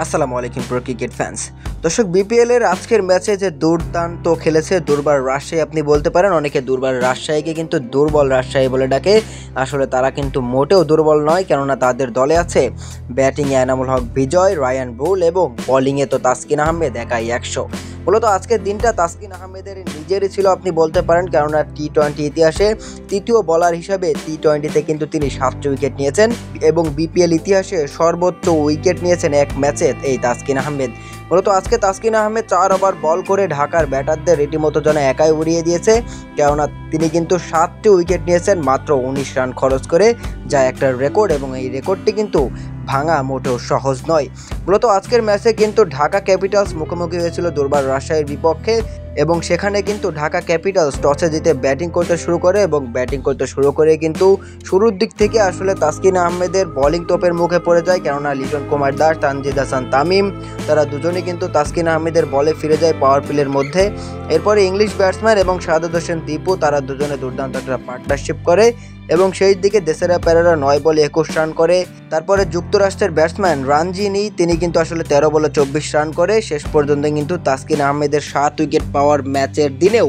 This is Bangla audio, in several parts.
আসসালামু আলাইকুম প্রো ক্রিকেট ফ্যান্স। দর্শক, বিপিএল এর আজকের ম্যাচে যে দুর্দান্ত খেলেছে দুর্বার রাজশাহী, আপনি বলতে পারেন অনেকে দুর্বার রাজশাহীকে কিন্তু দুর্বল রাজশাহী বলে ডাকে। আসলে তারা কিন্তু মোটেও দুর্বল নয়, কেননা তাদের দলে আছে ব্যাটিংয়ে এনামুল হক বিজয়, রায়ান ব্রুল এবং বোলিংয়ে তো তাসকিন আহমেদ একাই 100। মূলত আজকের দিনটা তাসকিন আহমেদের নিজেরই ছিল আপনি বলতে পারেন, কেননা টি-20 ইতিহাসে তৃতীয় বোলার হিসাবে টি-20তে কিন্তু তিনি 7টি উইকেট নিয়েছেন এবং বিপিএল ইতিহাসে সর্বোচ্চ উইকেট নিয়েছেন এক ম্যাচে এই তাসকিন আহমেদ। মূলত আজকে তাসকিন আহমেদ 4 ওভার বল করে ঢাকার ব্যাটারদের রীতিমতো যেন একাই উড়িয়ে দিয়েছে, কেননা তিনি কিন্তু 7টি উইকেট নিয়েছেন মাত্র 19 রান খরচ করে, যা একটা রেকর্ড এবং এই রেকর্ডটি কিন্তু ভাঙা মোটেও সহজ নয়। মূলত আজকের ম্যাচে কিন্তু ঢাকা ক্যাপিটালস মুখোমুখি হয়েছিল দুর্বার রাজশাহীর বিপক্ষে এবং সেখানে কিন্তু ঢাকা ক্যাপিটালস টসে জিতে ব্যাটিং করতে শুরু করে এবং ব্যাটিং করতে শুরু করে কিন্তু শুরুর দিক থেকে আসলে তাসকিন আহমেদের বোলিং তোপের মুখে পড়ে যায়, কেননা লিটন কুমার দাস, তানজিদ হাসান তামিম তারা দুজনেই কিন্তু তাসকিন আহমেদের বলে ফিরে যায় পাওয়ার প্লের মধ্যে। এরপরে ইংলিশ ব্যাটসম্যান এবং শাহাদাত হোসেন দীপু তারা দুজনে দুর্দান্ত একটা পার্টনারশিপ করে এবং সেই দিকে দেশেরা পেরেরা 9 বলে 21 রান করে। তারপরে যুক্তরাষ্ট্রের ব্যাটসম্যান রানজিনি তিনি কিন্তু আসলে 13 বলে 24 রান করে। শেষ পর্যন্ত কিন্তু তাসকিন আহমেদের 7 উইকেট পাওয়ার ম্যাচের দিনেও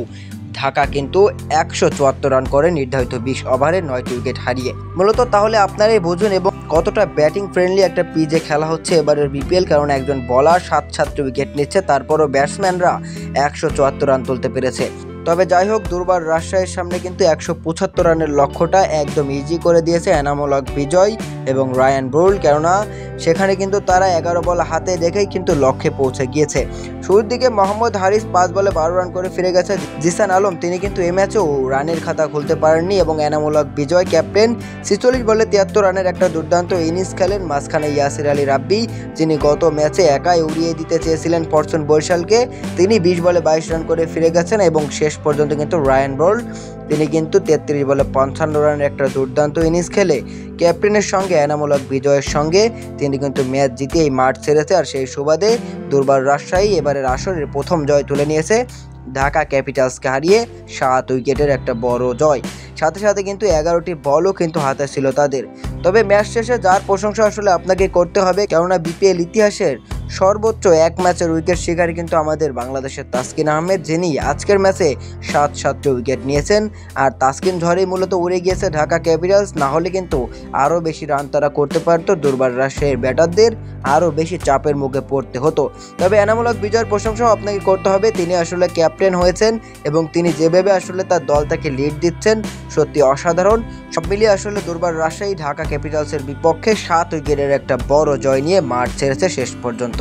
ঢাকা কিন্তু 174 রান করে নির্ধারিত 20 ওভারে 9টি উইকেট হারিয়ে। মূলত তাহলে আপনারাই বুঝুন এবং কতটা ব্যাটিং ফ্রেন্ডলি একটা পিচে খেলা হচ্ছে এবারের বিপিএল, কারণ একজন বলার 7 উইকেট নিচ্ছে, তারপরও ব্যাটসম্যানরা 174 রান তুলতে পেরেছে। তবে যাই হোক, দুর্বার রাজশাহীর সামনে কিন্তু 175 রানের লক্ষ্যটা একদম ইজি করে দিয়েছে এনামুল হক বিজয় এবং রায়ান ব্রুল, কেননা সেখানে কিন্তু তারা 11 বল হাতে রেখেই কিন্তু লক্ষ্যে পৌঁছে গিয়েছে। শুরুর দিকে মোহাম্মদ হারিস 5 বলে 12 রান করে ফিরে গেছে। জিসান আলম তিনি কিন্তু এই ম্যাচেও রানের খাতা খুলতে পারেননি এবং এনামুল হক বিজয় ক্যাপ্টেন 46 বলে 73 রানের একটা দুর্দান্ত ইনিংস খেলেন। মাঝখানে ইয়াসির আলী রাব্বি, যিনি গত ম্যাচে একাই উড়িয়ে দিতে চেয়েছিলেন ফরচুন বরিশালকে, তিনি 20 বলে 22 রান করে ফিরে গেছেন এবং শেষ পর্যন্ত কিন্তু রায়ান ব্রুল তিনি কিন্তু 33 বলে 55 রানের একটা দুর্দান্ত ইনিংস খেলে ক্যাপ্টেনের সঙ্গে এনামুল হক বিজয়ের সঙ্গে তিনি কিন্তু ম্যাচ জিতেই মাঠ ছেড়েছে। আর সেই সুবাদে দুর্বার রাজশাহী এবারের আসরের প্রথম জয় তুলে নিয়েছে ঢাকা ক্যাপিটালসকে হারিয়ে 7 উইকেটের একটা বড় জয়। সাথে সাথে কিন্তু 11টি বলও কিন্তু হাতে ছিল তাদের। তবে ম্যাচ শেষে যার প্রশংসা আসলে আপনাকে করতে হবে, কেননা বিপিএল ইতিহাসের সর্বোচ্চ এক ম্যাচের উইকেট শিকারী কিন্তু আমাদের বাংলাদেশের তাসকিন আহমেদ, যিনি আজকের ম্যাচে 7 উইকেট নিয়েছেন। আর তাসকিন ঝড়েই মূলত উড়ে গিয়েছে ঢাকা ক্যাপিটালস, না হলে কিন্তু আরও বেশি রান তারা করতে পারতো, দুর্বার রাজশাহীর ব্যাটারদের আরও বেশি চাপের মুখে পড়তে হতো। তবে এনামুল হক বিজয়ের প্রশংসাও আপনাকে করতে হবে, তিনি আসলে ক্যাপ্টেন হয়েছেন এবং তিনি যেভাবে আসলে তার দলটাকে লিড দিচ্ছেন সত্যি অসাধারণ। সব মিলিয়ে আসলে দুর্বার রাজশাহী ঢাকা ক্যাপিটালসের বিপক্ষে 7 উইকেটের একটা বড় জয় নিয়ে মাঠ ছেড়েছে শেষ পর্যন্ত।